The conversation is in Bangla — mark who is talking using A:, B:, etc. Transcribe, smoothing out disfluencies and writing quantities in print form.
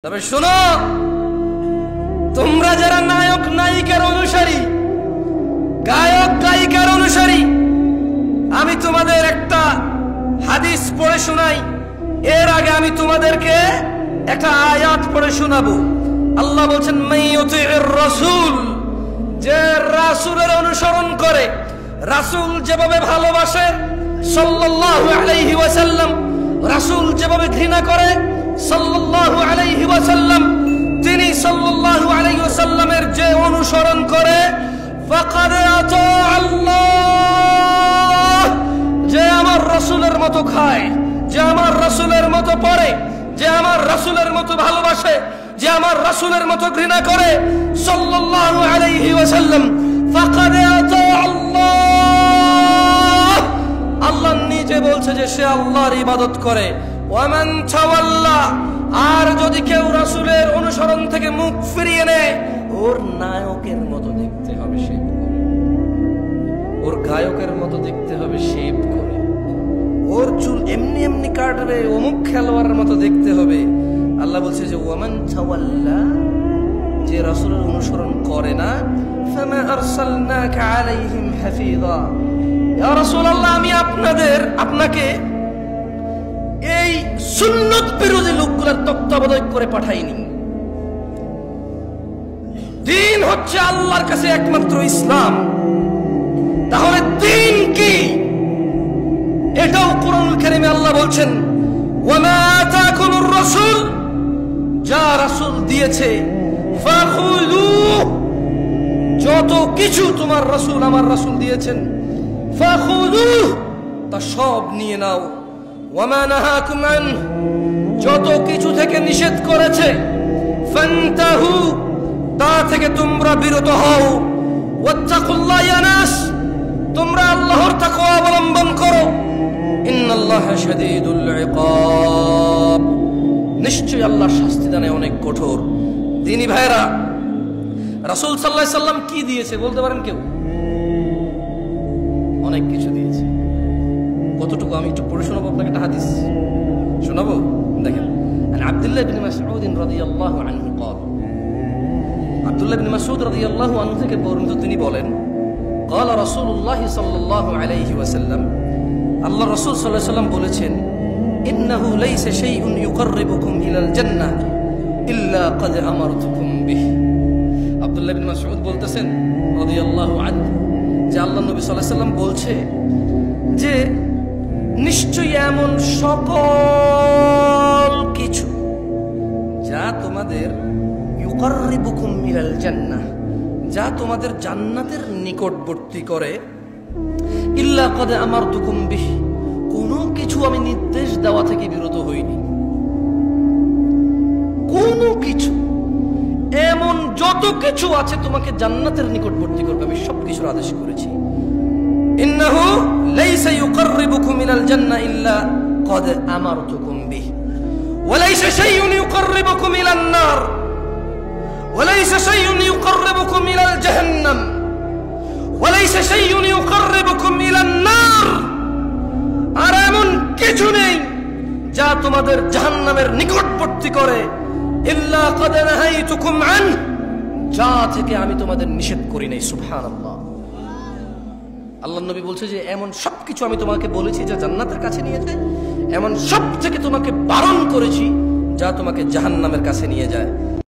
A: তবে শোনো, তোমরা যারা নায়ক নায়িকার অনুসারী, গায়ক গায়িকার অনুসারী, আমি তোমাদের একটা হাদিস পড়ে শোনাই। এর আগে আমি তোমাদেরকে একটা আয়াত পড়ে শোনাবো। আল্লাহ বলছেন, মাইয়ুতির রাসূল, যে রাসূলের অনুসরণ করে, রাসূল যেভাবে ভালোবাসে সাল্লাল্লাহু আলাইহি ওয়াসাল্লাম, রাসূল যেভাবে ঘৃণা করে সাল্লাল্লাহু আলাইহি ওয়াসাল্লাম, তিনি সাল্লাল্লাহু আলাইহি ওয়াসাল্লামের যে অনুসরণ করে, ফাকাদ আতা আল্লাহ, যে আমার রাসূলের মতো খায়, যে আমার রাসূলের মতো পড়ে, যে আমার রাসূলের মতো ভালোবাসে, যে আমার রাসূলের মতো ঘৃণা করে সাল্লাল্লাহু আলাইহি ওয়াসাল্লাম, ফাকাদ আতা আল্লাহ। আল্লাহ নিজে বলছে যে সে আল্লাহর ইবাদত করে। ওয়ামান তাওয়াল্লা, আর যদি কেউ রাসূলের অনুসরণ থেকে মুখ ফিরিয়ে নেয়, ওর নায়কের মতো দেখতে হবে শেভ করে, ওর গায়কের মতো দেখতে হবে শেভ করে, ওর চুল এমনি এমনি কাটবে, অমুক খেলোয়াড়ের মতো দেখতে হবে। আল্লাহ বলছে যে ওয়ামান তাওয়াল্লা, যে রাসূলের অনুসরণ করে না, ফামা আরসালনাকা আলাইহিম হাফিযা, ইয়া রাসূলুল্লাহ, আমি আপনাকে এই সুন্নত বিরোধী লোকগুলোর তত্ত্বাবধায়ক করে পাঠাইনি। দ্বীন হচ্ছে আল্লাহর কাছে একমাত্র ইসলাম। তাহলে দ্বীন কি? এটাও কোরআনুল কারীমে আল্লাহ বলছেন, ওয়ামা আতাকুমুর রাসূল, যা রাসূল দিয়েছে, ফাখুযুহু, যত কিছু তোমার রাসূল আমার রাসূল দিয়েছেন, ফাখুযুহু, তা সব নিয়ে নাও। ওয়ামা নাহাকুম আন, যত কিছু থেকে নিষেধ করেছে, ফান্তাহু, তা থেকে তোমরা বিরত হও। ওয়াত্তাকুল্লাহ ইয়া নাস, তোমরা আল্লাহর তাকওয়া অবলম্বন করো। ইন্নাল্লাহা শাদীদুল ইকাব, নিশ্চয়ই আল্লাহর শাস্তি দানে অনেক কঠোর। দিনী ভাইরা, রাসূল সাল্লাল্লাহু আলাইহি সাল্লাম কি দিয়েছে বলতে পারেন কেউ? অনেক কিছু দিয়েছে। কতটুকু আমি একটু পড়ে শোনাবো আপনাকে, একটা হাদিস শোনাবো। দেখেন, আব্দুল্লাহ ইবনে মাসউদ রাদিয়াল্লাহু আনহু قال, আব্দুল্লাহ ইবনে মাসউদ রাদিয়াল্লাহু আনহু থেকে বর্ণিত, তিনি বলেন, قال রাসূলুল্লাহ সাল্লাল্লাহু আলাইহি ওয়াসাল্লাম, আল্লাহ রাসূল সাল্লাল্লাহু আলাইহি ওয়াসাল্লাম বলেছেন, ইন্নাহু লাইসা শাইউন ইউকাররিবুকুম ইলাল জান্নাহ ইল্লা ক্বাদ আমারতুকুম বিহি। আব্দুল্লাহ ইবনে মাসউদ বলতেছেন রাদিয়াল্লাহু আনহু, যে আল্লাহ নবী সাল্লাল্লাহু আলাইহি ওয়াসাল্লাম বলছে যে নিশ্চয়ই এমন সকল কিছু যা তোমাদের ইউকাররিবুকুম ইলাল জান্নাহ, যা তোমাদের জান্নাতের নিকটবর্তী করে, ইল্লা ক্বাদ আমারতুকুম বিহি, কোনো কিছু আমি নির্দেশ দেওয়া থেকে বিরত হইনি। কোনো কিছু, এমন যত কিছু আছে তোমাকে জান্নাতের নিকটবর্তী করবে, আমি সবকিছুর আদেশ করেছি। ইন্নাহু লাইসা ইউকাররিবুকুম ইলাল জান্নাহ ইল্লা ক্বাদ আমারতুকুম বিহি, ওয়া লাইসা শাইউন ইউকাররিবুকুম ইলান নার, ওয়া লাইসা শাইউন ইউকাররিবুকুম ইলাল জাহান্নাম, ওয়া লাইসা শাইউন ইউকাররিবুকুম ইলান নার, আর এমন কিছু নেই যা তোমাদের জাহান্নামের নিকটবর্তী করে, ইল্লা ক্বাদ নাহাইতুকুম আন, যা থেকে আমি তোমাদের নিষেধ করি নাই। সুবহানাল্লাহ। আল্লাহ নবী বলছে যে এমন সবকিছু আমি তোমাকে বলেছি যা জান্নাতের কাছে নিয়ে যায়, এমন সব থেকে তোমাকে বারণ করেছি যা তোমাকে জাহান্নামের কাছে নিয়ে যায়।